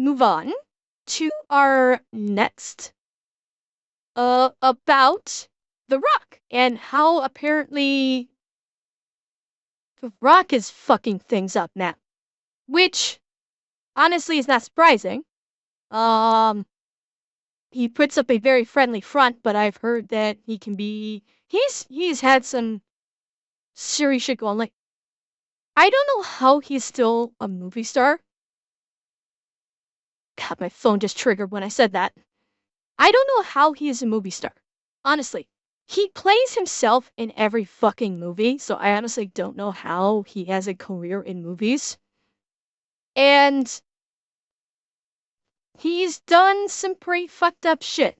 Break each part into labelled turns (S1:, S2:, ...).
S1: move on to our next about The Rock and how apparently The Rock is fucking things up now, which honestly is not surprising. He puts up a very friendly front, but I've heard that he's had some serious shit going. Like, I don't know how he's still a movie star. God, my phone just triggered when I said that. I don't know how he is a movie star. Honestly. He plays himself in every fucking movie, so I honestly don't know how he has a career in movies. And he's done some pretty fucked up shit.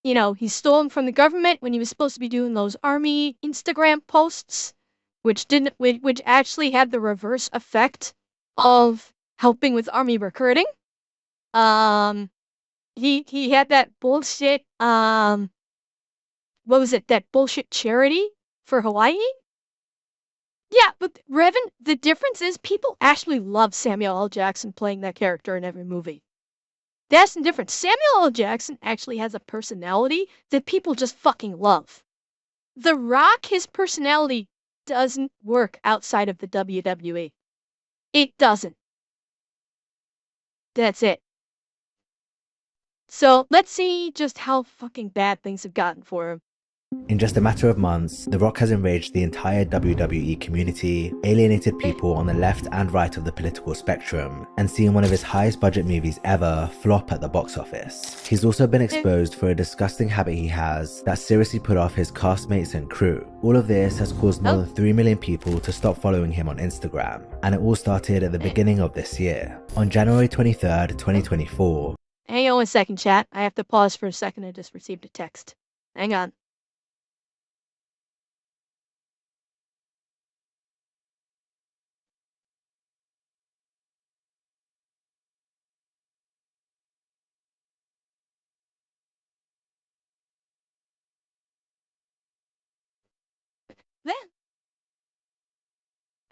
S1: You know, he's stolen from the government when he was supposed to be doing those army Instagram posts, which actually had the reverse effect of helping with army recruiting. He had that bullshit what was it, that bullshit charity for Hawaii? Yeah, but Revan, the difference is people actually love Samuel L. Jackson playing that character in every movie. That's the difference. Samuel L. Jackson actually has a personality that people just fucking love. The Rock, his personality doesn't work outside of the WWE. It doesn't. That's it. So let's see just how fucking bad things have gotten for him.
S2: In just a matter of months, The Rock has enraged the entire WWE community, alienated people on the left and right of the political spectrum, and seen one of his highest budget movies ever flop at the box office. He's also been exposed for a disgusting habit he has that seriously put off his castmates and crew. All of this has caused more than 3 million people to stop following him on Instagram, and it all started at the beginning of this year. On January 23rd, 2024.
S1: Hang on a second, chat. I have to pause for a second. I just received a text. Hang on.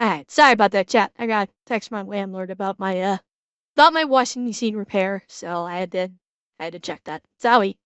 S1: Alright, sorry about that, chat. I got a text from my landlord about my washing machine repair, so I had to check that. Sorry.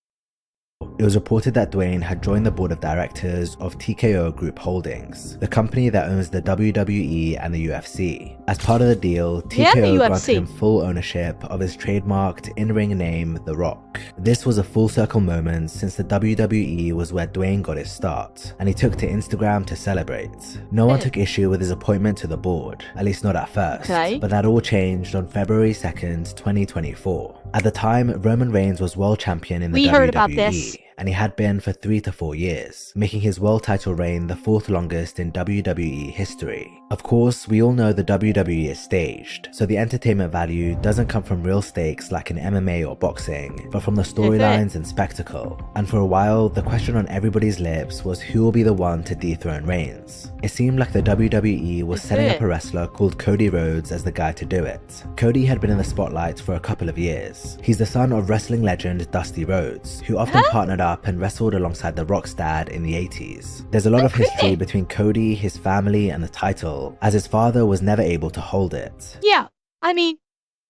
S2: It was reported that Dwayne had joined the board of directors of TKO Group Holdings, the company that owns the WWE and the UFC. As part of the deal, TKO granted him full ownership of his trademarked in-ring name, The Rock. This was a full circle moment since the WWE was where Dwayne got his start, and he took to Instagram to celebrate. No one took issue with his appointment to the board, at least not at first, but that all changed on February 2nd, 2024. At the time, Roman Reigns was world champion in the WWE, and he had been for 3 to 4 years, making his world title reign the 4th longest in WWE history. Of course, we all know the WWE is staged, so the entertainment value doesn't come from real stakes like in MMA or boxing, but from the storylines and spectacle. And for a while, the question on everybody's lips was who will be the one to dethrone Reigns. It seemed like the WWE was setting up a wrestler called Cody Rhodes as the guy to do it. Cody had been in the spotlight for a couple of years. He's the son of wrestling legend Dusty Rhodes, who often partnered up and wrestled alongside The Rock's dad in the 80s. There's a lot of history between Cody, his family, and the title, as his father was never able to hold it.
S1: Yeah, I mean,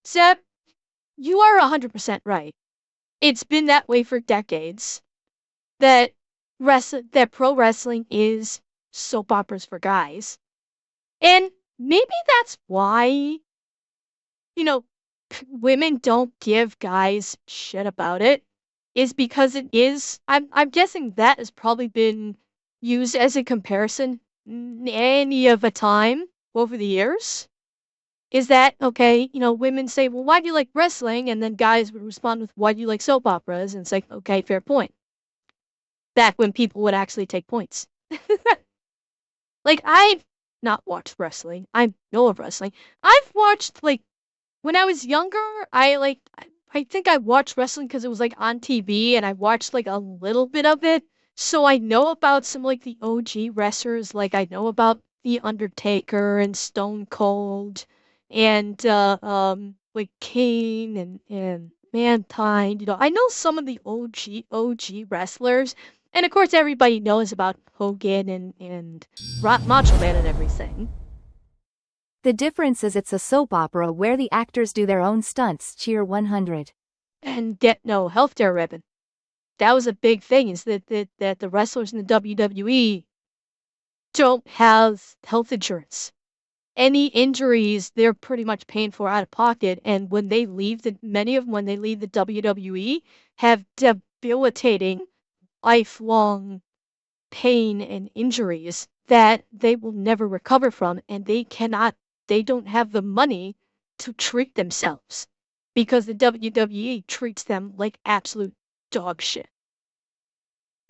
S1: Seb, you are 100% right. It's been that way for decades, that pro wrestling is soap operas for guys. And maybe that's why, you know, women don't give guys shit about it, is because it is, I'm guessing that has probably been used as a comparison any of a time over the years. Is that, okay, you know, women say, well, why do you like wrestling? And then guys would respond with, why do you like soap operas? And it's like, okay, fair point. Back when people would actually take points. Like, I've not watched wrestling. I know of wrestling. I've watched, like, when I was younger, I think I watched wrestling because it was, like, on TV, and I watched, like, a little bit of it. So I know about some, like, the OG wrestlers. Like, I know about The Undertaker and Stone Cold and, like, Kane and Mankind. You know, I know some of the OG wrestlers. And, of course, everybody knows about Hogan and Macho Man and everything.
S3: The difference is it's a soap opera where the actors do their own stunts. Cheer 100.
S1: And get no healthcare ribbon. That was a big thing, is that the wrestlers in the WWE don't have health insurance. Any injuries, they're pretty much paying for out of pocket. And when they leave, many of them, when they leave the WWE, have debilitating, lifelong pain and injuries that they will never recover from, and they don't have the money to treat themselves because the WWE treats them like absolute dog shit.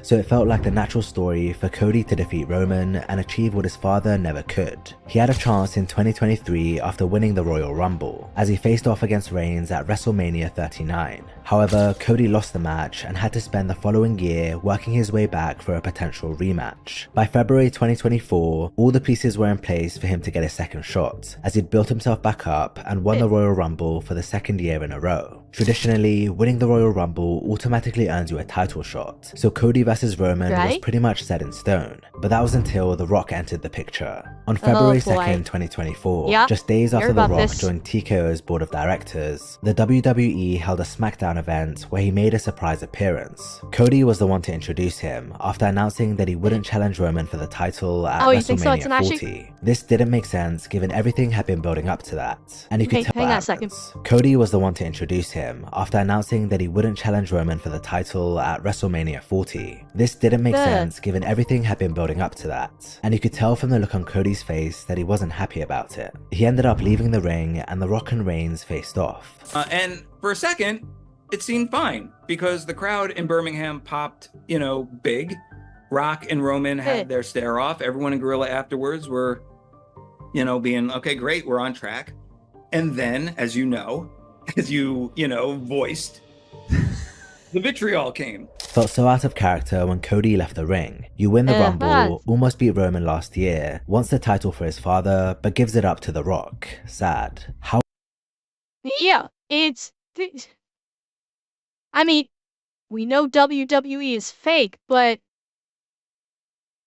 S2: So it felt like the natural story for Cody to defeat Roman and achieve what his father never could. He had a chance in 2023 after winning the Royal Rumble, as he faced off against Reigns at WrestleMania 39. However, Cody lost the match and had to spend the following year working his way back for a potential rematch. By February 2024, all the pieces were in place for him to get a second shot, as he'd built himself back up and won the Royal Rumble for the second year in a row. Traditionally, winning the Royal Rumble automatically earns you a title shot, so Cody vs Roman was pretty much set in stone, but that was until The Rock entered the picture. On February 2nd, 2024, just days after The Rock joined TKO's board of directors, the WWE held a SmackDown event where he made a surprise appearance. Cody was the one to introduce him after announcing that he wouldn't challenge Roman for the title at WrestleMania 40. This didn't make sense given everything had been building up to that, and you could tell what happens. Cody was the one to introduce him after announcing that he wouldn't challenge Roman for the title at WrestleMania 40. This didn't make sense given everything had been building up to that, and you could tell from the look on Cody's face that he wasn't happy about it. He ended up leaving the ring and The Rock and Reigns faced off.
S4: And for a second, it seemed fine because the crowd in Birmingham popped, big. Rock and Roman had their stare off. Everyone in Gorilla afterwards were, being, okay, great, we're on track. And then, as you voiced, the vitriol came.
S2: Felt so out of character when Cody left the ring. You win the Rumble, almost beat Roman last year, wants the title for his father, but gives it up to The Rock. Sad. How?
S1: Yeah, I mean, we know WWE is fake, but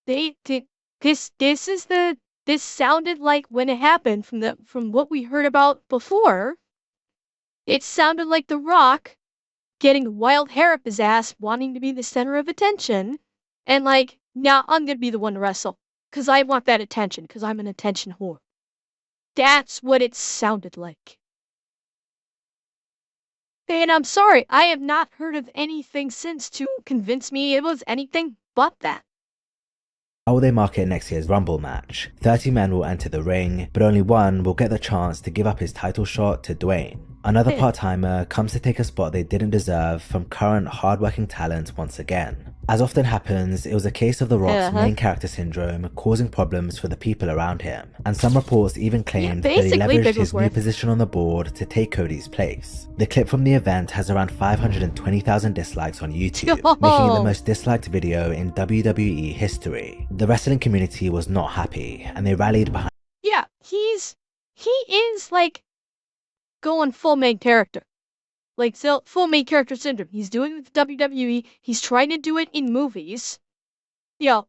S1: this sounded like when it happened from what we heard about before. It sounded like The Rock getting wild hair up his ass, wanting to be the center of attention, and like, now I'm gonna be the one to wrestle, cause I want that attention, cause I'm an attention whore. That's what it sounded like. And I'm sorry, I have not heard of anything since to convince me it was anything but that.
S2: How will they market next year's Rumble match? 30 men will enter the ring, but only one will get the chance to give up his title shot to Dwayne. Another part-timer comes to take a spot they didn't deserve from current hard-working talent once again. As often happens, it was a case of The Rock's main character syndrome causing problems for the people around him, and some reports even claimed that he leveraged his new position on the board to take Cody's place. The clip from the event has around 520,000 dislikes on YouTube, making it the most disliked video in WWE history. The wrestling community was not happy, and they rallied behind.
S1: Yeah, he is like going full main character. Like, full main character syndrome. He's doing it with WWE. He's trying to do it in movies. I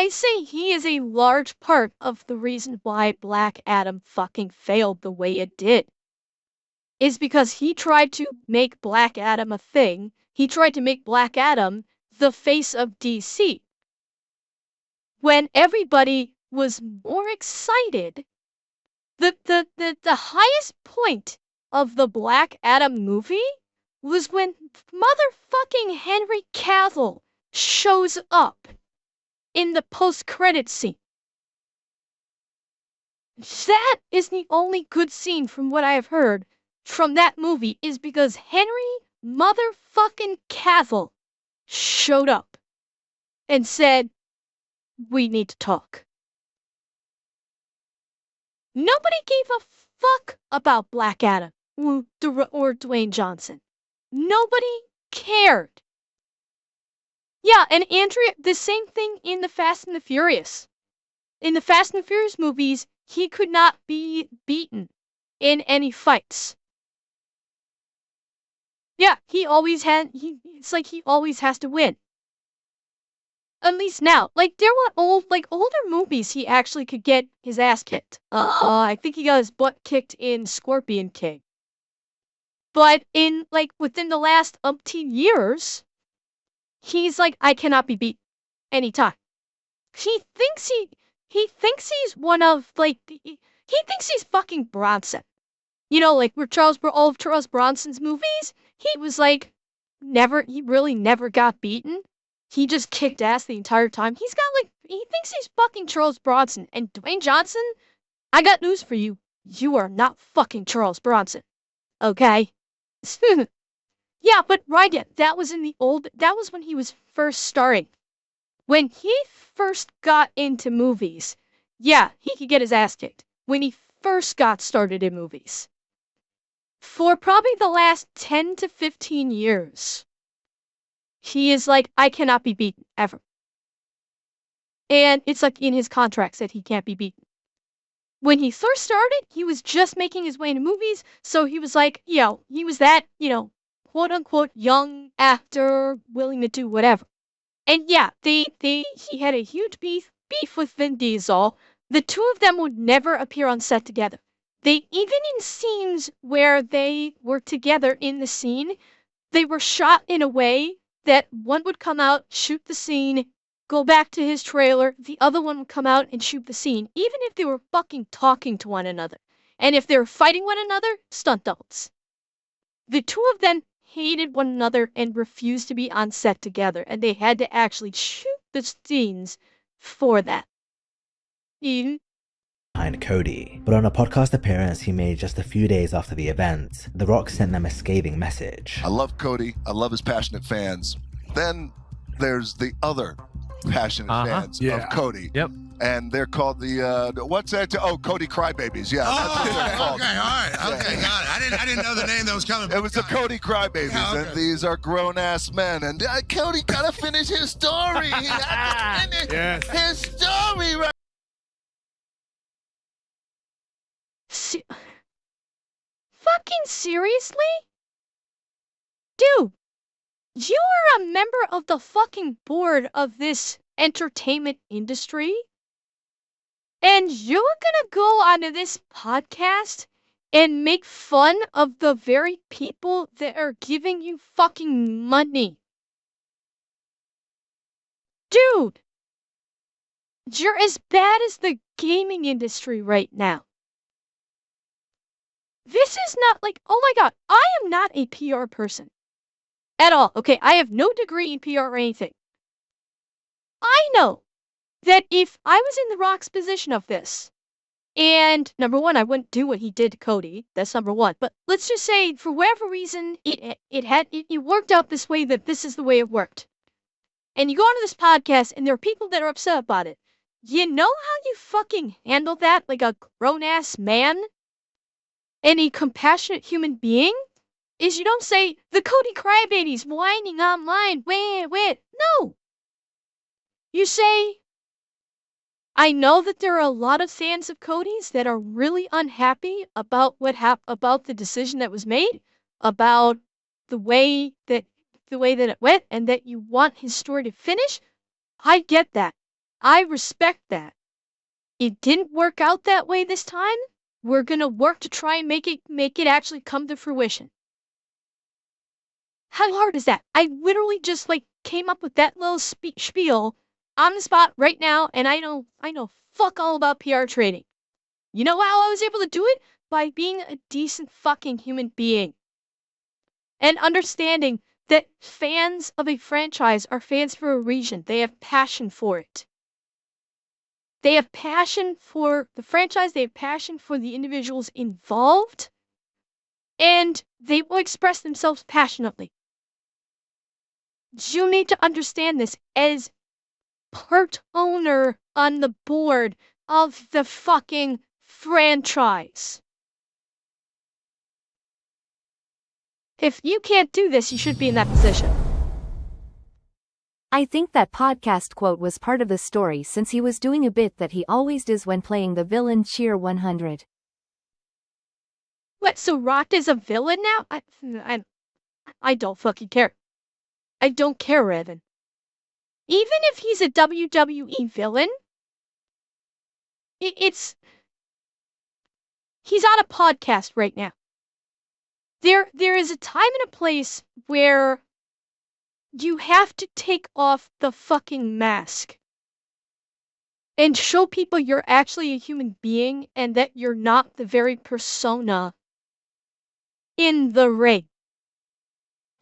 S1: say he is a large part of the reason why Black Adam fucking failed the way it did. Is because he tried to make Black Adam a thing. He tried to make Black Adam the face of DC. When everybody was more excited, the highest point of the Black Adam movie was when motherfucking Henry Cavill shows up in the post-credit scene. That is the only good scene from what I have heard from that movie, is because Henry motherfucking Cavill showed up and said, we need to talk. Nobody gave a fuck about Black Adam or Dwayne Johnson. Nobody cared. Yeah, and Andrea, the same thing in the Fast and the Furious. In the Fast and the Furious movies, he could not be beaten in any fights. Yeah, it's like he always has to win. At least now. Like, there were older movies he actually could get his ass kicked. I think he got his butt kicked in Scorpion King. But within the last umpteen years, he's like, I cannot be beat anytime. He thinks he's one of, he thinks he's fucking Bronson. You know, like, where all of Charles Bronson's movies, he was he really never got beaten. He just kicked ass the entire time. He thinks he's fucking Charles Bronson. And Dwayne Johnson, I got news for you. You are not fucking Charles Bronson. Okay? Yeah, but right, yeah, that was when he was first starting. When he first got into movies, yeah, he could get his ass kicked. When he first got started in movies. For probably the last 10 to 15 years, he is like, I cannot be beaten, ever. And it's like in his contracts that he can't be beaten. When he first started, he was just making his way into movies, so he was like, he was that, quote unquote young actor willing to do whatever. And yeah, he had a huge beef with Vin Diesel. The two of them would never appear on set together. Even in scenes where they were together in the scene, they were shot in a way that one would come out, shoot the scene, go back to his trailer, the other one would come out and shoot the scene, even if they were fucking talking to one another. And if they were fighting one another, stunt doubles. The two of them hated one another and refused to be on set together, and they had to actually shoot the scenes for that.
S2: Behind Cody, but on a podcast appearance he made just a few days after the event, The Rock sent them a scathing message.
S5: I love Cody. I love his passionate fans. Then there's the other passionate fans of Cody.
S6: Yep.
S5: And they're called what's that? Oh, Cody Crybabies. Yeah, that's what they're called.
S7: Okay, all right. Okay, got it. I didn't know the name that was coming.
S5: It was the Cody Crybabies, and these are grown-ass men. And Cody gotta finish his story. He had to finish his story, right?
S1: Fucking seriously? Dude, you are a member of the fucking board of this entertainment industry? And you're gonna go onto this podcast and make fun of the very people that are giving you fucking money? Dude, you're as bad as the gaming industry right now. This is not oh my god, I am not a PR person. At all, okay? I have no degree in PR or anything. I know that if I was in The Rock's position of this, and number one, I wouldn't do what he did to Cody. That's number one. But let's just say, for whatever reason, it worked out this way, that this is the way it worked. And you go onto this podcast, and there are people that are upset about it. You know how you fucking handle that like a grown-ass man? And a compassionate human being? Is you don't say, the Cody Crybabies whining online, wait. No. You say, I know that there are a lot of fans of Cody's that are really unhappy about about the decision that was made, about the way that it went, and that you want his story to finish. I get that. I respect that. It didn't work out that way this time. We're gonna work to try and make it actually come to fruition. How hard is that? I literally just came up with that little spiel on the spot right now, and I know fuck all about PR trading. You know how I was able to do it? By being a decent fucking human being. And understanding that fans of a franchise are fans for a reason. They have passion for it. They have passion for the franchise, they have passion for the individuals involved, and they will express themselves passionately. You need to understand this as part owner on the board of the fucking franchise. If you can't do this, you should be in that position.
S3: I think that podcast quote was part of the story, since he was doing a bit that he always does when playing the villain Cheer 100.
S1: What, so Rock is a villain now? I don't fucking care. I don't care, Evan. even if he's a WWE villain, he's on a podcast right now. There is a time and a place where you have to take off the fucking mask and show people you're actually a human being and that you're not the very persona in the ring.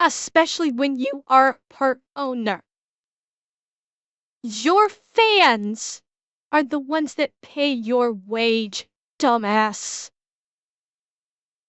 S1: Especially when you are part owner. Your fans are the ones that pay your wage, dumbass.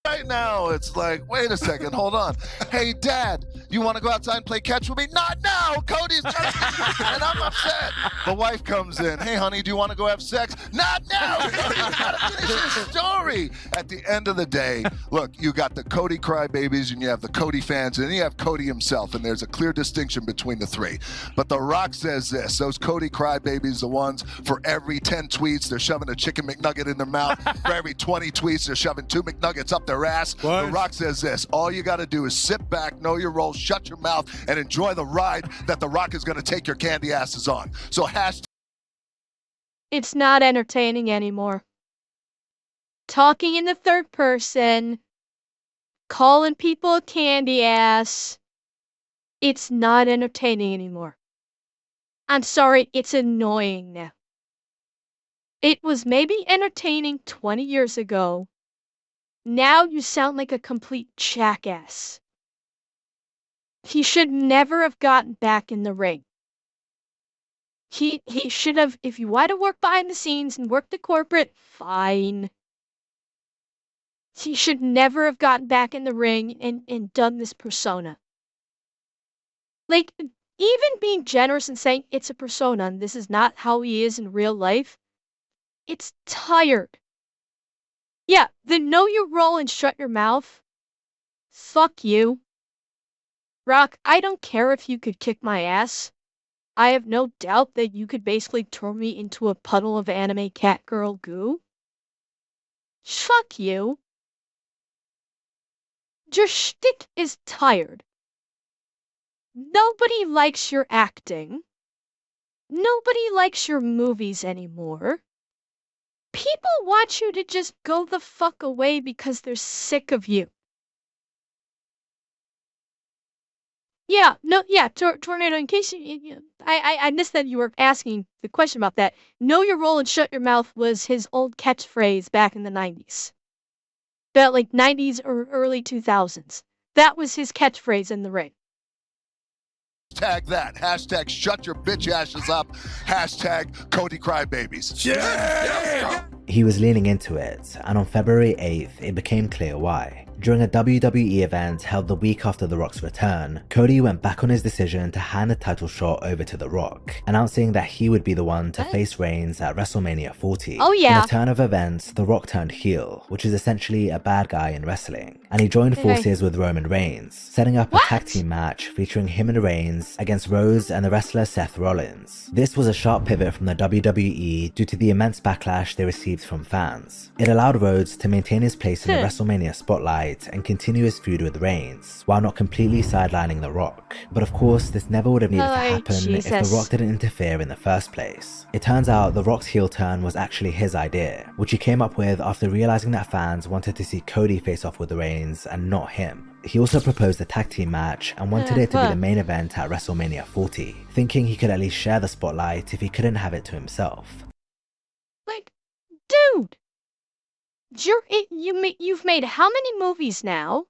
S5: Right now, it's like, wait a second, hold on. Hey, Dad, you want to go outside and play catch with me? Not now. Cody's trying to and I'm upset. The wife comes in. Hey, honey, do you want to go have sex? Not now. Cody's got to finish his story. At the end of the day, look, you got the Cody crybabies and you have the Cody fans and then you have Cody himself, and there's a clear distinction between the three. But The Rock says this: those Cody crybabies, the ones for every 10 tweets, they're shoving a chicken McNugget in their mouth. For every 20 tweets, they're shoving 2 McNuggets up their ass.
S7: What?
S5: The Rock says this: all you got to do is sit back, know your role, shut your mouth, and enjoy the ride that The Rock is going to take your candy asses on. So
S1: It's not entertaining anymore. Talking in the third person, calling people a candy ass, it's not entertaining anymore. I'm sorry, it's annoying now. It was maybe entertaining 20 years ago. Now you sound like a complete jackass. He should never have gotten back in the ring. He should have, if you want to work behind the scenes and work the corporate, fine. He should never have gotten back in the ring and done this persona. Like, even being generous and saying it's a persona and this is not how he is in real life, it's tired. Yeah, then know your role and shut your mouth. Fuck you. Rock, I don't care if you could kick my ass. I have no doubt that you could basically turn me into a puddle of anime cat girl goo. Fuck you. Your shtick is tired. Nobody likes your acting. Nobody likes your movies anymore. People want you to just go the fuck away because they're sick of you. Yeah, no, yeah, Tornado, in case I missed that you were asking the question about that. Know your role and shut your mouth was his old catchphrase back in the 90s. About like 90s or early 2000s. That was his catchphrase in the ring.
S5: Hashtag that. Hashtag shut your bitch asses up. Hashtag Cody crybabies.
S7: Yeah!
S2: He was leaning into it, and on February 8th, it became clear why. During a WWE event held the week after The Rock's return, Cody went back on his decision to hand the title shot over to The Rock, announcing that he would be the one to face Reigns at WrestleMania 40.
S1: Oh yeah.
S2: In a turn of events, The Rock turned heel, which is essentially a bad guy in wrestling, and he joined forces with Roman Reigns, setting up a tag team match featuring him and Reigns against Rhodes and the wrestler Seth Rollins. This was a sharp pivot from the WWE due to the immense backlash they received from fans. It allowed Rhodes to maintain his place in the WrestleMania spotlight and continue his feud with Reigns, while not completely sidelining The Rock. But of course, this never would have needed to happen if The Rock didn't interfere in the first place. It turns out The Rock's heel turn was actually his idea, which he came up with after realizing that fans wanted to see Cody face off with Reigns and not him. He also proposed a tag team match and wanted it to be the main event at WrestleMania 40, thinking he could at least share the spotlight if he couldn't have it to himself.
S1: Like, dude! You've made how many movies now?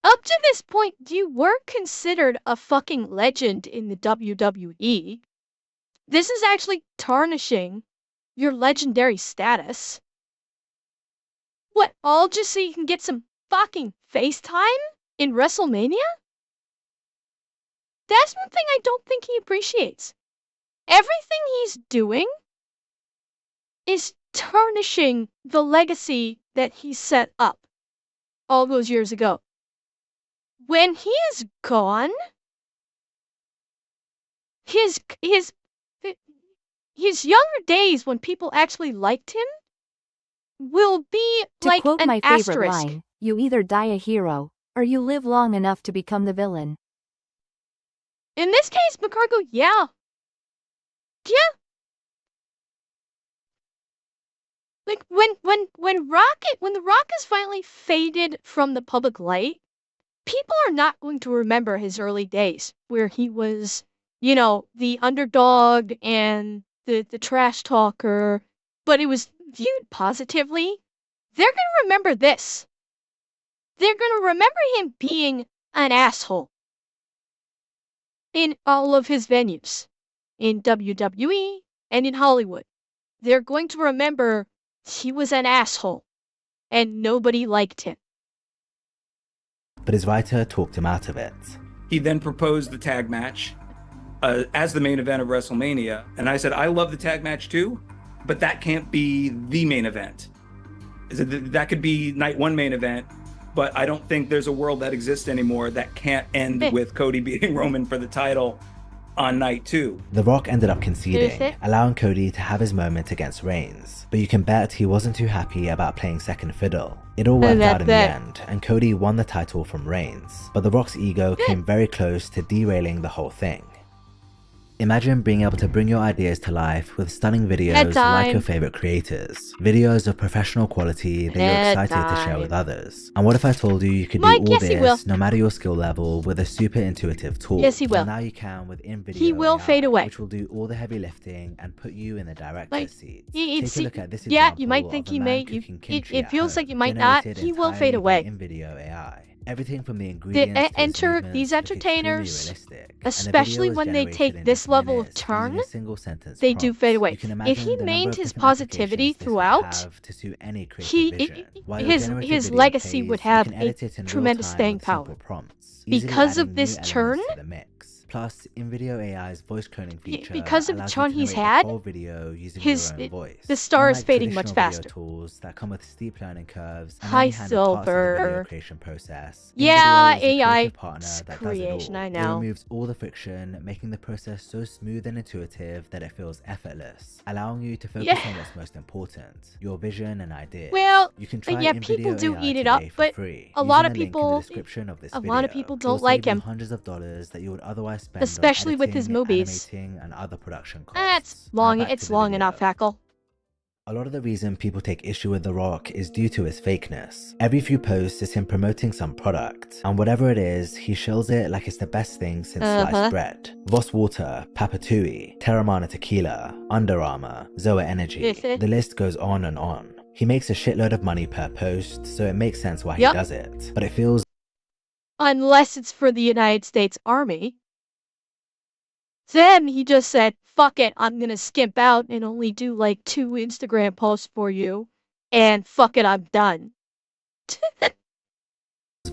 S1: Up to this point, you were considered a fucking legend in the WWE. This is actually tarnishing your legendary status. What, all just so you can get some fucking FaceTime in WrestleMania? That's one thing I don't think he appreciates. Everything he's doing is tarnishing the legacy that he set up all those years ago. When he is gone, his younger days when people actually liked him will be
S3: to
S1: like
S3: quote
S1: an
S3: my favorite
S1: asterisk.
S3: line, you either die a hero, or you live long enough to become the villain.
S1: In this case, McCargo, yeah. Yeah. Like, when the Rock is finally faded from the public light, people are not going to remember his early days where he was, the underdog and the trash talker, but it was viewed positively. They're gonna remember this. They're gonna remember him being an asshole in all of his venues, in WWE and in Hollywood. They're going to remember he was an asshole and nobody liked him.
S2: But his writer talked him out of it.
S4: He then proposed the tag match as the main event of WrestleMania. And I said, I love the tag match too, but that can't be the main event. That could be night one main event, but I don't think there's a world that exists anymore that can't end with Cody beating Roman for the title on night two.
S2: The Rock ended up conceding, allowing Cody to have his moment against Reigns, but you can bet he wasn't too happy about playing second fiddle. It all worked out in the end, and Cody won the title from Reigns, but The Rock's ego came very close to derailing the whole thing. Imagine being able to bring your ideas to life with stunning videos like your favorite creators. Videos of professional quality that you're excited to share with others. And what if I told you you could do all this, no matter your skill level, with a super intuitive tool?
S1: Yes, he will.
S2: And now you can with in-video
S1: He will
S2: AI,
S1: fade away.
S2: which will do all the heavy lifting and put you in the director's seat.
S1: Take
S2: a look at this
S1: yeah, you might
S2: example
S1: think
S2: of
S1: he
S2: a
S1: may.
S2: man cooking kimchi
S1: It
S2: at
S1: feels
S2: home,
S1: like you might not.
S2: generated
S1: He will
S2: entirely
S1: fade
S2: by
S1: away.
S2: in-video AI. Everything from the ingredients to
S1: Enter
S2: movements
S1: these
S2: look extremely
S1: entertainers,
S2: realistic, and the
S1: especially
S2: video was
S1: when they
S2: generated
S1: take
S2: in
S1: this
S2: just
S1: level of
S2: minutes
S1: turn,
S2: using a single sentence
S1: they do
S2: prompt.
S1: fade away.
S2: You can
S1: If
S2: imagine
S1: he
S2: the number
S1: maintained
S2: of
S1: his
S2: different
S1: positivity
S2: applications this would
S1: throughout,
S2: have to suit any creative vision. While your generative
S1: his
S2: video
S1: legacy
S2: plays,
S1: would
S2: you
S1: have
S2: can
S1: a
S2: edit it in real
S1: tremendous
S2: time
S1: staying
S2: with simple
S1: power.
S2: prompts, easily
S1: Because of
S2: adding
S1: this
S2: new
S1: turn,
S2: elements to the mix. Plus, in-video AI's voice cloning feature
S1: because of the
S2: allows
S1: turn
S2: you to
S1: he's
S2: narrate
S1: had,
S2: the whole video using
S1: his
S2: your own voice.
S1: the star is
S2: Unlike
S1: fading much
S2: traditional video
S1: faster.
S2: tools that come with steep learning curves and
S1: High
S2: only handle parts of the video
S1: silver.
S2: creation process,
S1: Yeah,
S2: in-video is a
S1: AI
S2: creative partner that does it
S1: creation,
S2: all.
S1: I
S2: It
S1: know.
S2: removes all the friction, making the process so smooth and intuitive that it feels effortless, allowing you to focus on what's most important, your vision and ideas.
S1: Well,
S2: you can try
S1: yeah,
S2: in-video
S1: people do
S2: AI
S1: eat it up,
S2: today for
S1: but
S2: free,
S1: a lot
S2: using
S1: of
S2: the link in the
S1: people,
S2: description of this
S1: a
S2: video,
S1: lot of people
S2: which will
S1: don't like
S2: save you
S1: him.
S2: hundreds of dollars that you would otherwise spend
S1: Especially
S2: on
S1: with his
S2: editing,
S1: movies.
S2: animating, and other production costs.
S1: That's
S2: Now
S1: long.
S2: back to
S1: It's
S2: the
S1: long
S2: video.
S1: enough, Hackle.
S2: A lot of the reason people take issue with The Rock is due to his fakeness. Every few posts is him promoting some product, and whatever it is, he shills it like it's the best thing since sliced bread. Voss Water, Papatui, Terramana Tequila, Under Armour, Zoa Energy, the list goes on and on. He makes a shitload of money per post, so it makes sense why he does it, but it feels
S1: Unless it's for the United States Army. Then he just said, fuck it, I'm gonna skimp out and only do like 2 Instagram posts for you, and fuck it, I'm done.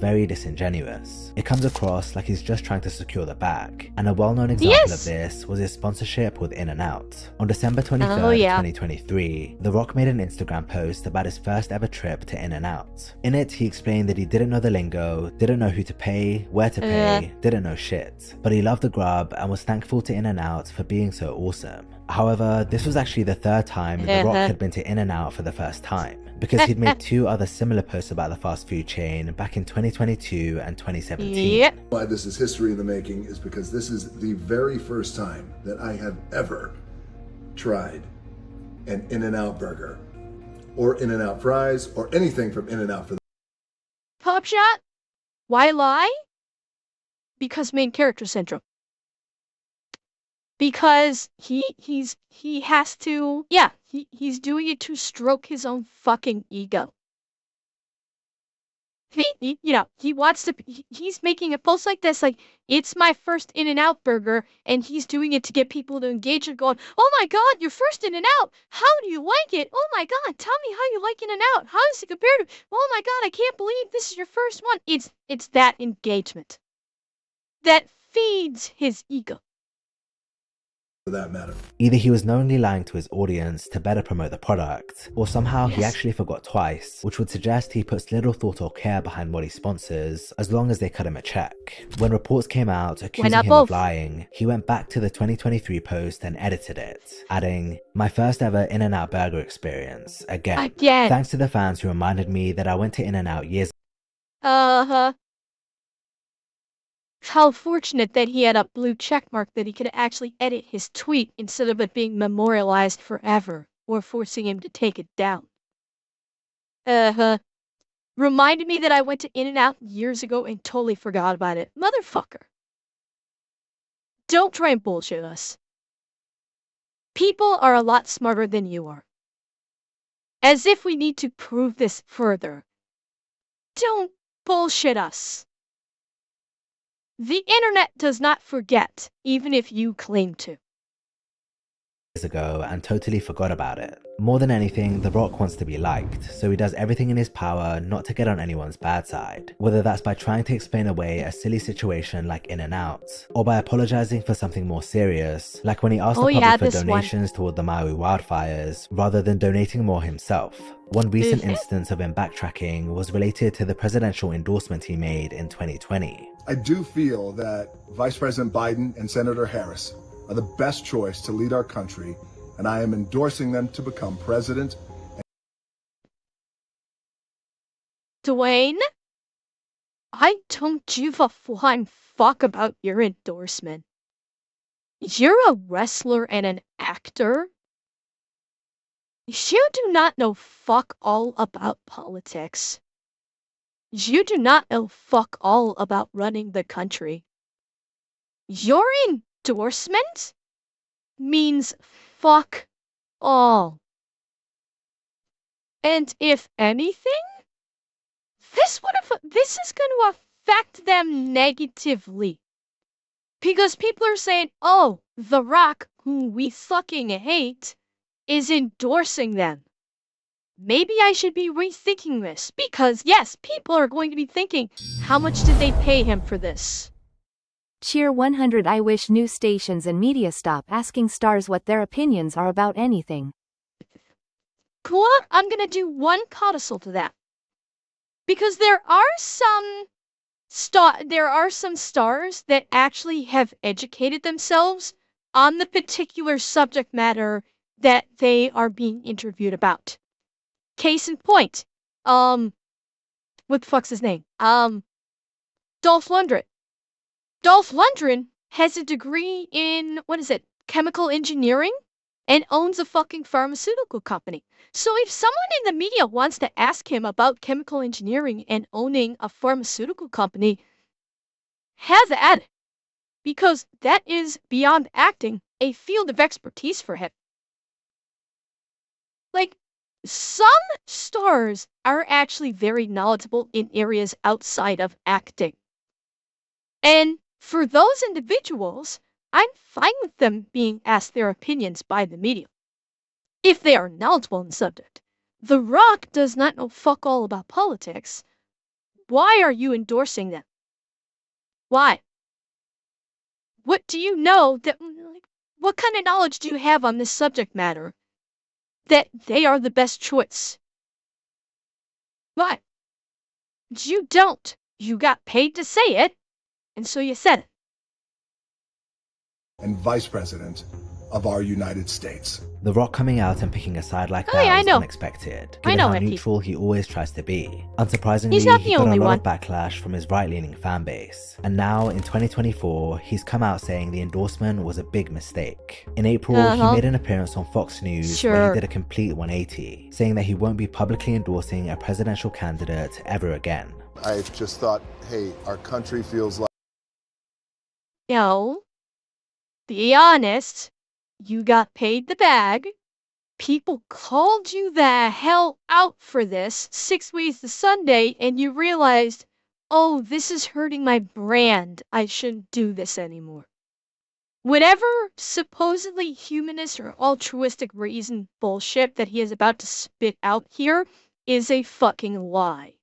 S2: very disingenuous. It comes across like he's just trying to secure the bag, and a well-known example of this was his sponsorship with In-N-Out. On December 23rd, 2023, The Rock made an Instagram post about his first ever trip to In-N-Out. In it, he explained that he didn't know the lingo, didn't know who to pay, where to pay, didn't know shit, but he loved the grub and was thankful to In-N-Out for being so awesome. However, this was actually the third time The Rock had been to In-N-Out for the first time, because he'd made 2 other similar posts about the fast food chain back in 2022 and 2017.
S6: Why this is history in the making is because this is the very first time that I have ever tried an In-N-Out burger or In-N-Out fries or anything from In-N-Out for
S1: Pop Shot? Why lie? Because main character syndrome. Because he has to, he's doing it to stroke his own fucking ego. He wants to, he's making a post like this, like, it's my first In-N-Out burger, and he's doing it to get people to engage and going, oh my god, your first In-N-Out, how do you like it? Oh my god, tell me how you like In-N-Out, how does it compare to, oh my god, I can't believe this is your first one. It's that engagement that feeds his ego.
S6: that matter.
S2: Either he was knowingly lying to his audience to better promote the product, or somehow he actually forgot twice, which would suggest he puts little thought or care behind what he sponsors, as long as they cut him a check. When reports came out accusing him of lying, he went back to the 2023 post and edited it, adding, "My first ever In-N-Out burger experience, again. Thanks to the fans who reminded me that I went to In-N-Out years
S1: How fortunate that he had a blue checkmark that he could actually edit his tweet instead of it being memorialized forever or forcing him to take it down. Reminded me that I went to In-N-Out years ago and totally forgot about it. Motherfucker. Don't try and bullshit us. People are a lot smarter than you are. As if we need to prove this further. Don't bullshit us. The internet does not forget, even if you claim to.
S2: Ago and totally forgot about it. More than anything, The Rock wants to be liked, so he does everything in his power not to get on anyone's bad side, whether that's by trying to explain away a silly situation like In-N-Out, or by apologizing for something more serious, like when he asked the public for donations toward the Maui wildfires, rather than donating more himself. One recent instance of him backtracking was related to the presidential endorsement he made in 2020.
S6: I do feel that Vice President Biden and Senator Harris are the best choice to lead our country, and I am endorsing them to become president.
S1: Dwayne, I don't give a flying fuck about your endorsement. You're a wrestler and an actor. You do not know fuck all about politics. You do not know fuck all about running the country. Your endorsement means fuck all. And if anything, this is going to affect them negatively. Because people are saying, oh, The Rock, who we fucking hate, is endorsing them. Maybe I should be rethinking this, because yes, people are going to be thinking, how much did they pay him for this?
S3: Cheer 100. I wish news stations and media stop asking stars what their opinions are about anything.
S1: Cool, I'm gonna do one codicil to that. Because there are some stars that actually have educated themselves on the particular subject matter that they are being interviewed about. Case in point, what the fuck's his name? Dolph Lundgren. Dolph Lundgren has a degree in, chemical engineering, and owns a fucking pharmaceutical company. So if someone in the media wants to ask him about chemical engineering and owning a pharmaceutical company, have at it. Because that is, beyond acting, a field of expertise for him. Like, some stars are actually very knowledgeable in areas outside of acting. And for those individuals, I'm fine with them being asked their opinions by the media, if they are knowledgeable in the subject. The Rock does not know fuck all about politics. Why are you endorsing them? Why? What do you know that, what kind of knowledge do you have on this subject matter that they are the best choice? Why? You don't. You got paid to say it, and so you said it.
S6: And Vice President of our United States.
S2: The Rock coming out and picking a side like that was unexpected, given how neutral he always tries to be. Unsurprisingly, he got a lot of backlash from his right-leaning fan base. And now, in 2024, he's come out saying the endorsement was a big mistake. In April, he made an appearance on Fox News where he did a complete 180, saying that he won't be publicly endorsing a presidential candidate ever again.
S6: I just thought, hey, our country feels like...
S1: No. Be honest. You got paid the bag. People called you the hell out for this 6 ways to Sunday, and you realized, oh, this is hurting my brand. I shouldn't do this anymore. Whatever supposedly humanist or altruistic reason bullshit that he is about to spit out here is a fucking lie.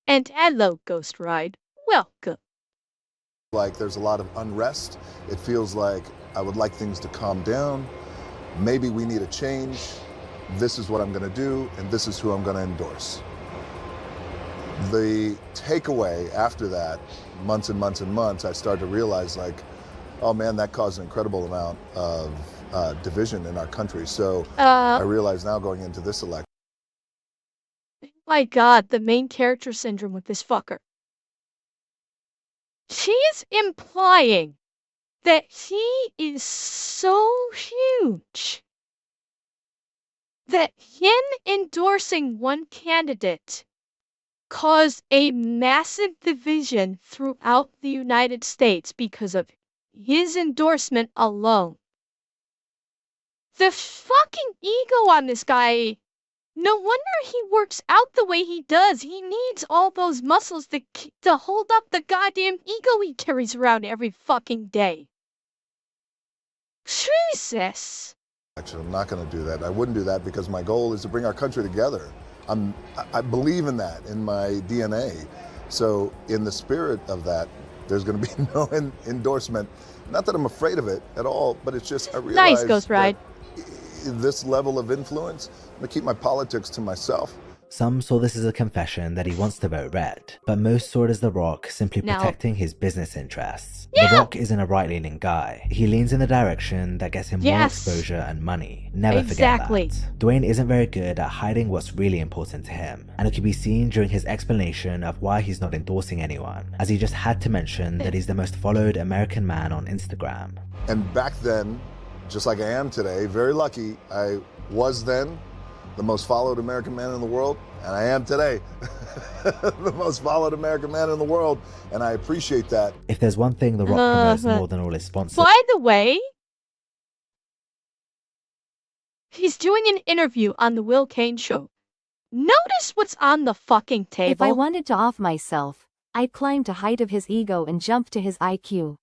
S1: And hello, Ghost Ride. Welcome.
S6: Like there's a lot of unrest. It feels like I would like things to calm down. Maybe we need a change. This is what I'm going to do, and this is who I'm going to endorse. The takeaway after that, months and months and months, I started to realize, like, oh man, that caused an incredible amount of division in our country. So I realize now going into this election.
S1: My God, the main character syndrome with this fucker. She's implying that he is so huge that him endorsing one candidate caused a massive division throughout the United States because of his endorsement alone. The fucking ego on this guy. No wonder he works out the way he does. He needs all those muscles to hold up the goddamn ego he carries around every fucking day. Jesus.
S6: Actually, I'm not going to do that. I wouldn't do that because my goal is to bring our country together. I believe in that in my DNA. So in the spirit of that, there's going to be no endorsement. Not that I'm afraid of it at all, but it's just I realize
S1: nice, Ghost Ride.
S6: This level of influence, I'm going to keep my politics to myself.
S2: Some saw this as a confession that he wants to vote red, but most saw it as The Rock simply protecting his business interests.
S1: Yeah.
S2: The Rock isn't a right-leaning guy. He leans in the direction that gets him more exposure and money. Never forget that. Dwayne isn't very good at hiding what's really important to him, and it can be seen during his explanation of why he's not endorsing anyone, as he just had to mention that he's the most followed American man on Instagram.
S6: And back then, just like I am today, very lucky, I was then the most followed American man in the world, and I am today the most followed American man in the world, and I appreciate that.
S2: If there's one thing The Rock promotes more than all his sponsors...
S1: By the way, he's doing an interview on the Will Kane Show. Notice what's on the fucking table.
S3: If I wanted to off myself, I'd climb to height of his ego and jump to his IQ.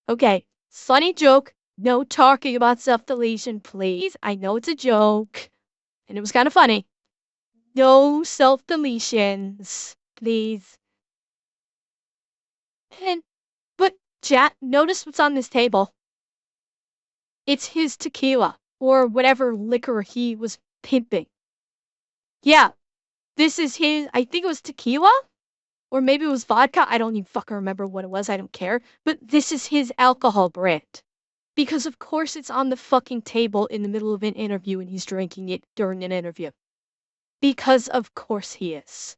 S1: Okay, funny joke. No talking about self-deletion, please. I know it's a joke. And it was kind of funny. No self-deletions, please. But chat, notice what's on this table. It's his tequila, or whatever liquor he was pimping. Yeah, this is his, I think it was tequila? Or maybe it was vodka. I don't even fucking remember what it was. I don't care. But this is his alcohol brand. Because of course it's on the fucking table in the middle of an interview and he's drinking it during an interview. Because of course he is.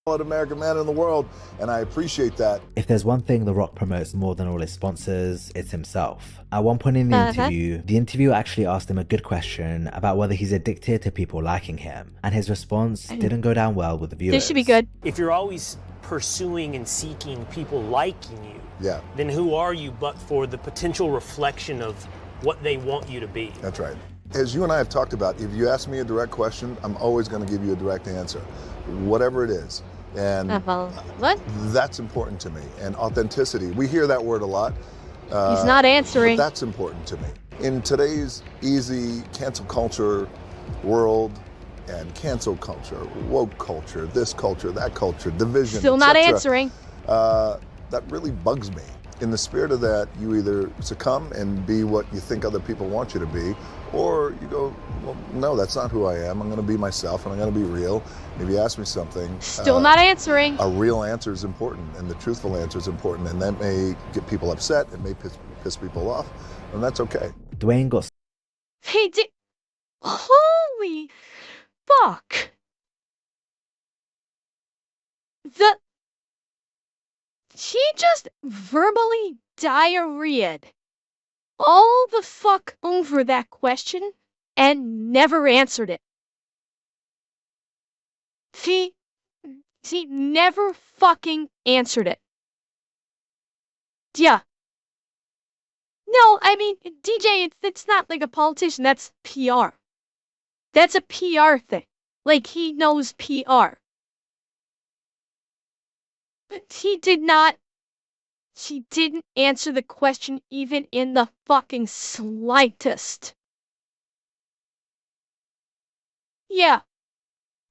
S6: American man in the world, and I appreciate that.
S2: If there's one thing The Rock promotes more than all his sponsors, it's himself. At one point in the interview, the interviewer actually asked him a good question about whether he's addicted to people liking him, and his response didn't go down well with the viewers.
S1: This should be good.
S8: If you're always pursuing and seeking people liking you, then who are you but for the potential reflection of what they want you to be?
S6: That's right. As you and I have talked about, if you ask me a direct question, I'm always going to give you a direct answer, whatever it is. And that's important to me. And authenticity, we hear that word a lot.
S1: He's not answering.
S6: But that's important to me. In today's easy cancel culture world, and cancel culture, woke culture, this culture, that culture, division,
S1: still not answering.
S6: That really bugs me. In the spirit of that, you either succumb and be what you think other people want you to be, or you go, well, no, that's not who I am. I'm going to be myself, and I'm going to be real. If you ask me something,
S1: still not answering.
S6: A real answer is important, and the truthful answer is important, and that may get people upset. It may piss people off, and that's okay.
S2: Dwayne got...
S1: He did... Holy fuck. She just verbally diarrheaed all the fuck over that question and never answered it. She never fucking answered it. Yeah. No, I mean, DJ, it's not like a politician. That's PR. That's a PR thing. Like, he knows PR. But she didn't answer the question even in the fucking slightest. Yeah.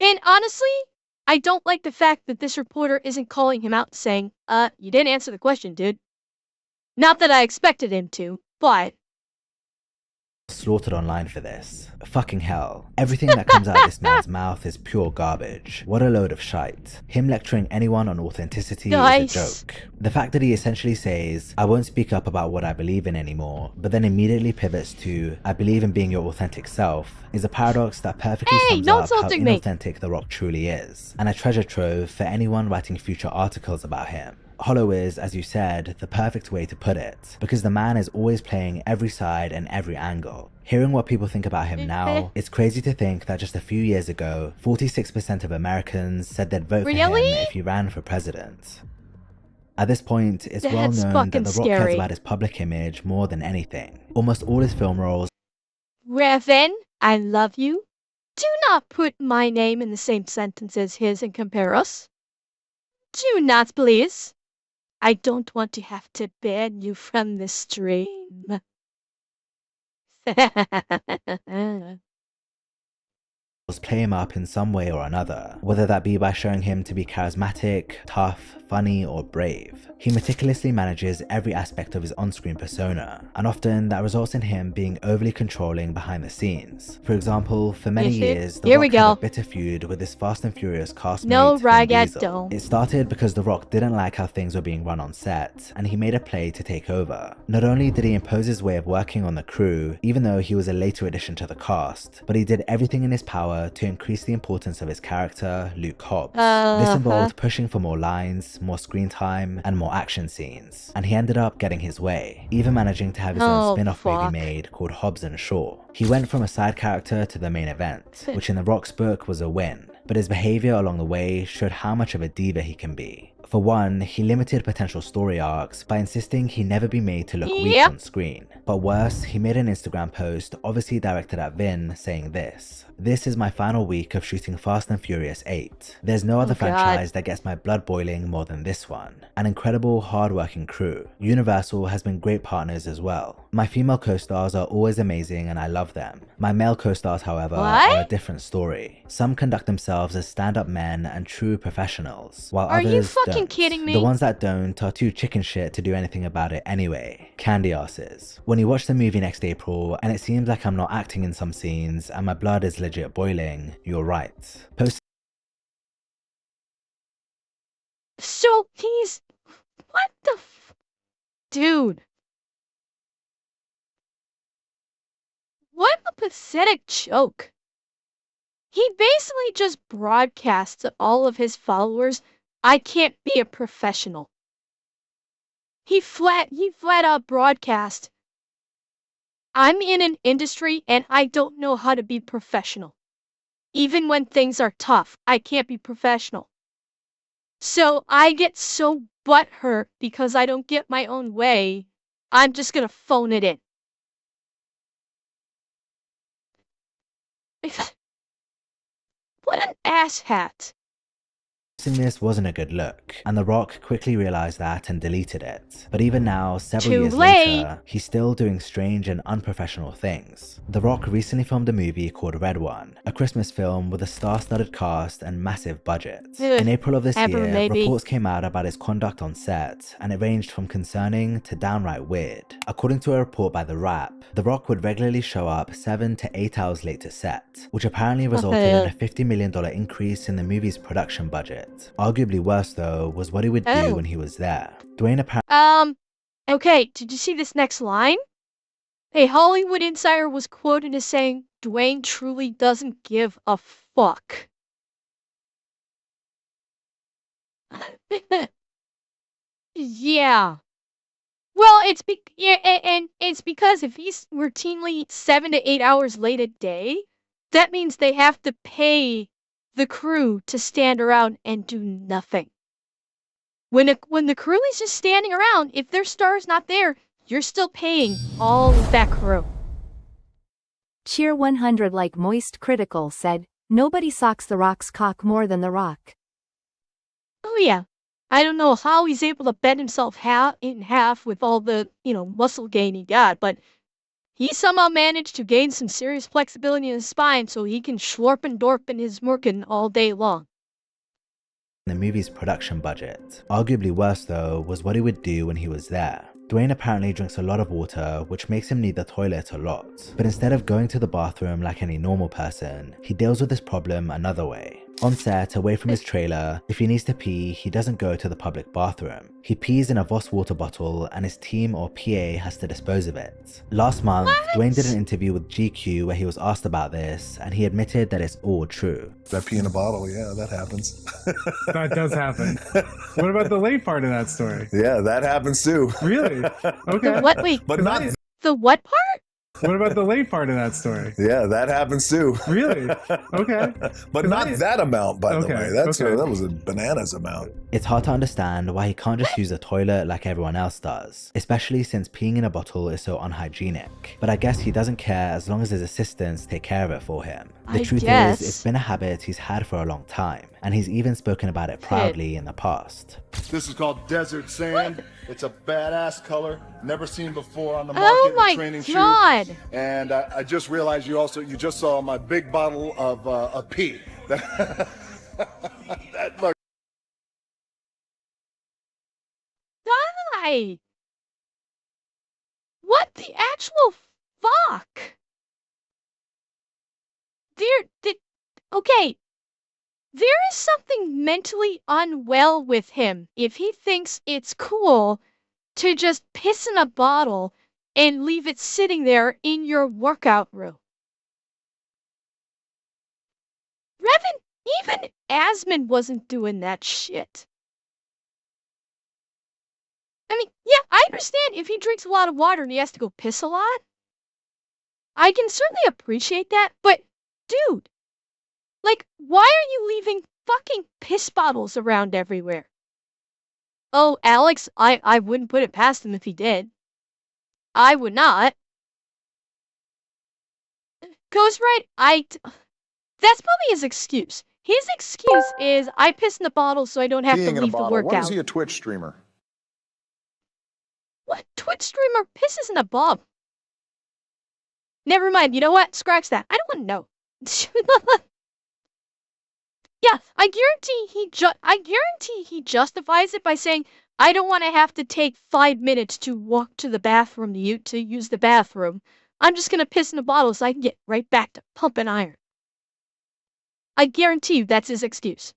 S1: And honestly, I don't like the fact that this reporter isn't calling him out saying, you didn't answer the question, dude. Not that I expected him to, but
S2: slaughtered online for this. Fucking hell. Everything that comes out of this man's mouth is pure garbage. What a load of shite. Him lecturing anyone on authenticity is a joke. The fact that he essentially says, I won't speak up about what I believe in anymore, but then immediately pivots to, I believe in being your authentic self, is a paradox that perfectly sums up how inauthentic The Rock truly is, and a treasure trove for anyone writing future articles about him. Hollow is, as you said, the perfect way to put it, because the man is always playing every side and every angle. Hearing what people think about him now, it's crazy to think that just a few years ago, 46% of Americans said they'd vote for him if he ran for president. At this point, it's well known that The Rock cares about his public image more than anything. Almost all his film roles.
S1: Revan, I love you. Do not put my name in the same sentence as his and compare us. Do not, please. I don't want to have to ban you from the stream.
S2: Play him up in some way or another, whether that be by showing him to be charismatic, tough, funny, or brave. He meticulously manages every aspect of his on-screen persona, and often that results in him being overly controlling behind the scenes. For example, for many years, The Rock had a bitter feud with his Fast and Furious castmate, Vin Diesel. It started because The Rock didn't like how things were being run on set, and he made a play to take over. Not only did he impose his way of working on the crew, even though he was a later addition to the cast, but he did everything in his power to increase the importance of his character, Luke Hobbs. This involved pushing for more lines, more screen time, and more action scenes, and he ended up getting his way, even managing to have his own spin-off movie made called Hobbs and Shaw. He went from a side character to the main event, which in The Rock's book was a win, but his behavior along the way showed how much of a diva he can be. For one, he limited potential story arcs by insisting he never be made to look weak on screen. But worse, he made an Instagram post, obviously directed at Vin, saying this: "This is my final week of shooting Fast and Furious 8. There's no other franchise that gets my blood boiling more than this one. An incredible, hard-working crew. Universal has been great partners as well. My female co-stars are always amazing and I love them. My male co-stars, however, are a different story. Some conduct themselves as stand-up men and true professionals, while others don't.
S1: Kidding me?
S2: The ones that don't are too chicken shit to do anything about it anyway. Candy asses. When you watch the movie next April and it seems like I'm not acting in some scenes and my blood is legit boiling, you're right."
S1: So he's... What the Dude. What a pathetic joke. He basically just broadcasts to all of his followers, I can't be a professional. He flat out broadcast, I'm in an industry and I don't know how to be professional. Even when things are tough, I can't be professional. So I get so butthurt because I don't get my own way, I'm just gonna phone it in. What an asshat.
S2: This wasn't a good look, and The Rock quickly realized that and deleted it. But even now, several years later, he's still doing strange and unprofessional things. The Rock recently filmed a movie called Red One, a Christmas film with a star-studded cast and massive budget. In April of this year, reports came out about his conduct on set, and it ranged from concerning to downright weird. According to a report by The Wrap, The Rock would regularly show up 7 to 8 hours late to set, which apparently resulted in a $50 million increase in the movie's production budget. Arguably worse though was what he would do when he was there. Dwayne apparently
S1: okay, did you see this next line? A Hollywood insider was quoted as saying, Dwayne truly doesn't give a fuck. Yeah. Well, it's because if he's routinely 7 to 8 hours late a day, that means they have to pay the crew to stand around and do nothing. When the crew is just standing around, if their star's not there, you're still paying all of that crew.
S3: Cheer 100 like Moist Critical said, nobody socks The Rock's cock more than The Rock.
S1: Oh yeah. I don't know how he's able to bend himself in half with all the, muscle gain he got, but he somehow managed to gain some serious flexibility in his spine so he can schlorp and dorp in his merkin all day long.
S2: The movie's production budget. Arguably worse though was what he would do when he was there. Dwayne apparently drinks a lot of water, which makes him need the toilet a lot. But instead of going to the bathroom like any normal person, he deals with this problem another way. On set, away from his trailer, if he needs to pee, he doesn't go to the public bathroom. He pees in a Voss water bottle and his team or PA has to dispose of it. Last month, Dwayne did an interview with GQ where he was asked about this, and he admitted that it's all true.
S6: I pee in a bottle, yeah, that happens.
S9: That does happen. What about the late part of that story?
S6: Yeah, that happens too.
S9: Really? Okay.
S1: What? Wait.
S6: But not...
S1: The what part?
S9: What about the late part of that story?
S6: Yeah, that happens too.
S9: Really? Okay.
S6: But not that amount, by the way. That was a bananas amount.
S2: It's hard to understand why he can't just use a toilet like everyone else does, especially since peeing in a bottle is so unhygienic. But I guess he doesn't care as long as his assistants take care of it for him. The truth is, it's been a habit he's had for a long time, and he's even spoken about it proudly in the past.
S6: This is called desert sand. It's a badass color, never seen before on the market in training shoes. And I just realized you just saw my big bottle of pee. That look.
S1: Die! What the actual fuck? Okay. There is something mentally unwell with him if he thinks it's cool to just piss in a bottle and leave it sitting there in your workout room. Even Asman wasn't doing that shit. I mean, yeah, I understand if he drinks a lot of water and he has to go piss a lot. I can certainly appreciate that, but dude, like, why are you leaving fucking piss bottles around everywhere? Oh, Alex, I wouldn't put it past him if he did. I would not. Goes right, that's probably his excuse. His excuse is, I piss in the bottle so I don't have to leave the workout.
S6: When is he a Twitch streamer?
S1: What? Twitch streamer pisses in a bottle? Never mind, you know what? Scratch that. I don't want to know. Yeah, I guarantee he justifies it by saying, I don't want to have to take 5 minutes to walk to the bathroom to use the bathroom. I'm just gonna piss in a bottle so I can get right back to pumping iron. I guarantee you that's his excuse.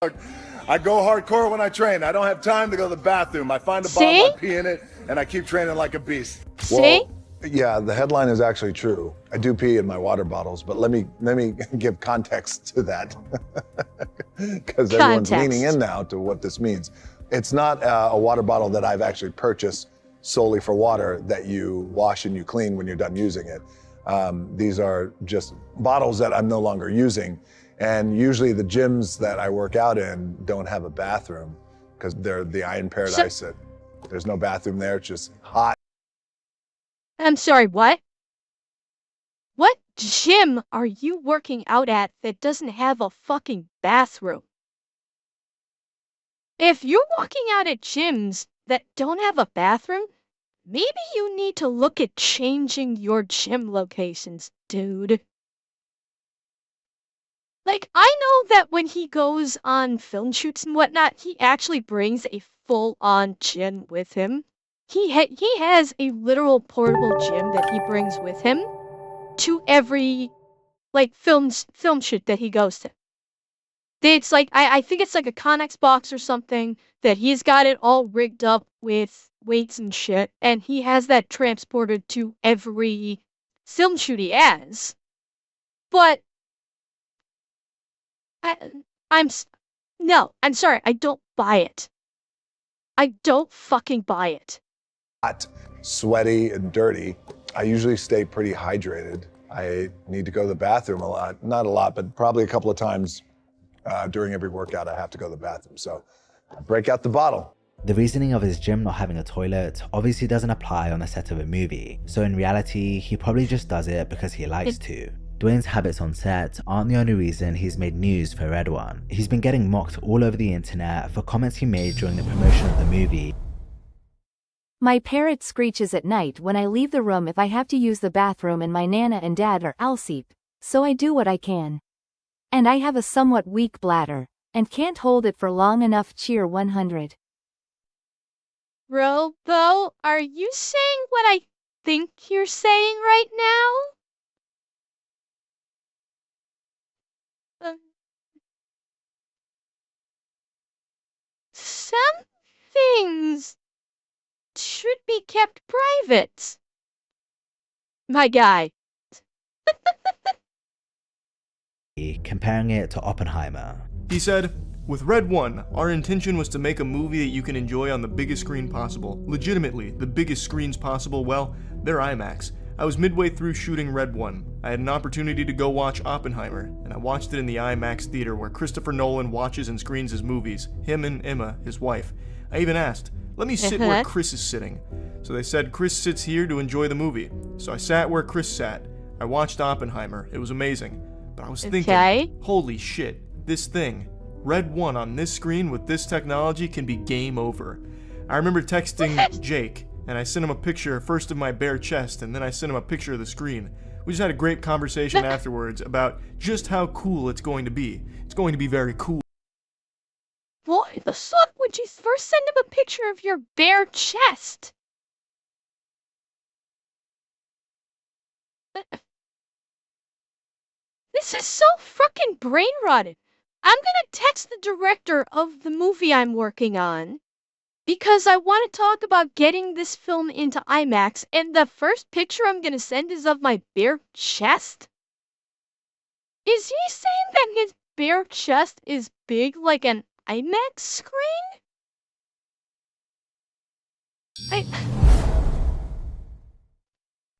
S6: I go hardcore when I train. I don't have time to go to the bathroom. I find a bottle, I pee in it, and I keep training like a beast.
S1: See?
S6: Yeah, the headline is actually true. I do pee in my water bottles, but let me give context to that. Because everyone's leaning in now to what this means. It's not a water bottle that I've actually purchased solely for water that you wash and you clean when you're done using it. These are just bottles that I'm no longer using. And usually the gyms that I work out in don't have a bathroom because they're the Iron Paradise. There's no bathroom there, it's just hot.
S1: I'm sorry, what? What gym are you working out at that doesn't have a fucking bathroom? If you're working out at gyms that don't have a bathroom, maybe you need to look at changing your gym locations, dude. Like, I know that when he goes on film shoots and whatnot, he actually brings a full-on gym with him. He has a literal portable gym that he brings with him to every, like, film shoot that he goes to. It's like, I think it's like a Connex box or something, that he's got it all rigged up with weights and shit, and he has that transported to every film shoot he has. But I'm sorry, I don't buy it. I don't fucking buy it.
S6: Hot, sweaty, and dirty. I usually stay pretty hydrated. I need to go to the bathroom a lot. Not a lot, but probably a couple of times during every workout I have to go to the bathroom. So I break out the bottle.
S2: The reasoning of his gym not having a toilet obviously doesn't apply on the set of a movie. So in reality, he probably just does it because he likes to. Dwayne's habits on set aren't the only reason he's made news for Red One. He's been getting mocked all over the internet for comments he made during the promotion of the movie.
S3: My parrot screeches at night when I leave the room if I have to use the bathroom and my nana and dad are asleep, so I do what I can. And I have a somewhat weak bladder, and can't hold it for long enough. Cheer 100.
S1: Robo, are you saying what I think you're saying right now? Some things should be kept private. My guy.
S2: Comparing it to Oppenheimer.
S10: He said, "With Red One, our intention was to make a movie that you can enjoy on the biggest screen possible. Legitimately, the biggest screens possible, well, they're IMAX. I was midway through shooting Red One. I had an opportunity to go watch Oppenheimer, and I watched it in the IMAX theater where Christopher Nolan watches and screens his movies, him and Emma, his wife. I even asked, let me sit where Chris is sitting. So they said Chris sits here to enjoy the movie. So I sat where Chris sat. I watched Oppenheimer. It was amazing. But I was thinking, holy shit, this thing, Red One on this screen with this technology can be game over. I remember texting Jake, and I sent him a picture first of my bare chest, and then I sent him a picture of the screen. We just had a great conversation afterwards about just how cool it's going to be. It's going to be very cool.
S1: Why the fuck would you first send him a picture of your bare chest? This is so fucking brain rotted. I'm gonna text the director of the movie I'm working on because I want to talk about getting this film into IMAX, and the first picture I'm gonna send is of my bare chest? Is he saying that his bare chest is big like an IMAX screen?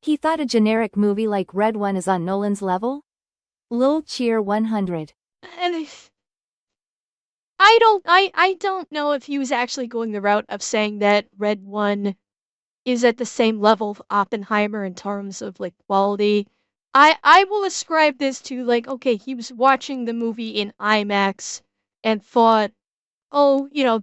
S3: He thought a generic movie like Red One is on Nolan's level? Lil Cheer 100.
S1: And I don't know if he was actually going the route of saying that Red One is at the same level of Oppenheimer in terms of like quality. I will ascribe this to like, okay, he was watching the movie in IMAX and thought, oh, you know,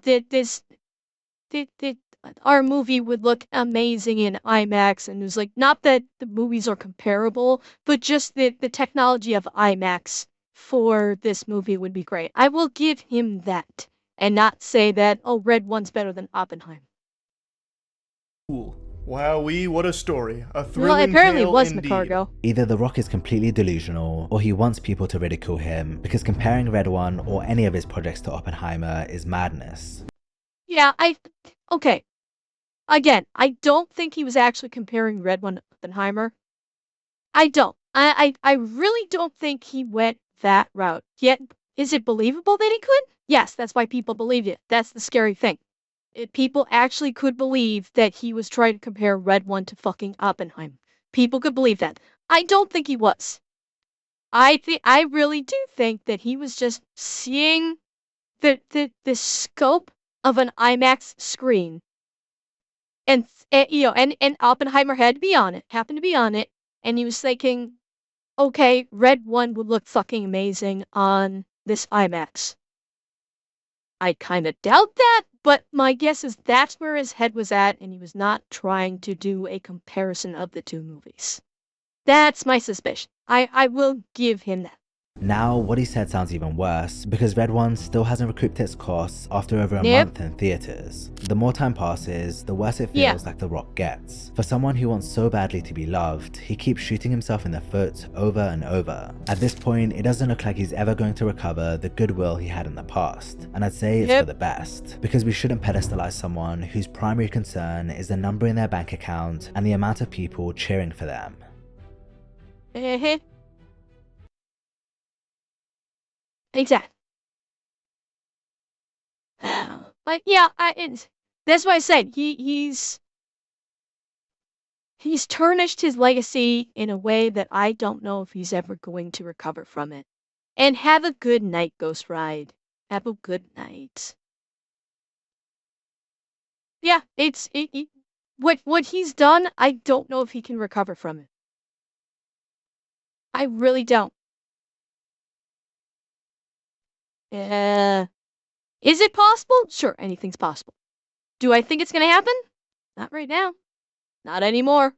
S1: our movie would look amazing in IMAX, and it was like, not that the movies are comparable, but just the technology of IMAX for this movie would be great. I will give him that, and not say that, oh, Red One's better than Oppenheimer.
S10: Cool. Wowee, what a story. A thrilling
S1: well, apparently
S10: tale
S1: it was
S10: indeed.
S1: McCargo.
S2: Either The Rock is completely delusional, or he wants people to ridicule him, because comparing Red One or any of his projects to Oppenheimer is madness.
S1: Yeah, okay. Again, I don't think he was actually comparing Red One to Oppenheimer. I don't. I really don't think he went that route. Yet, is it believable that he could? Yes, that's why people believed it. That's the scary thing. People actually could believe that he was trying to compare Red One to fucking Oppenheimer. People could believe that. I don't think he was. I really do think that he was just seeing the scope of an IMAX screen. And Oppenheimer happened to be on it, and he was thinking, okay, Red One would look fucking amazing on this IMAX. I kind of doubt that, but my guess is that's where his head was at, and he was not trying to do a comparison of the two movies. That's my suspicion. I will give him that.
S2: Now, what he said sounds even worse, because Red One still hasn't recouped its costs after over a month in theaters. The more time passes, the worse it feels like The Rock gets. For someone who wants so badly to be loved, he keeps shooting himself in the foot over and over. At this point, it doesn't look like he's ever going to recover the goodwill he had in the past, and I'd say it's for the best, because we shouldn't pedestalize someone whose primary concern is the number in their bank account and the amount of people cheering for them.
S1: Exactly. But yeah, that's why I said he's tarnished his legacy in a way that I don't know if he's ever going to recover from it. And have a good night, Ghost Ride. Have a good night. Yeah, what he's done, I don't know if he can recover from it. I really don't. Is it possible? Sure, anything's possible. Do I think it's gonna happen? Not right now. Not anymore.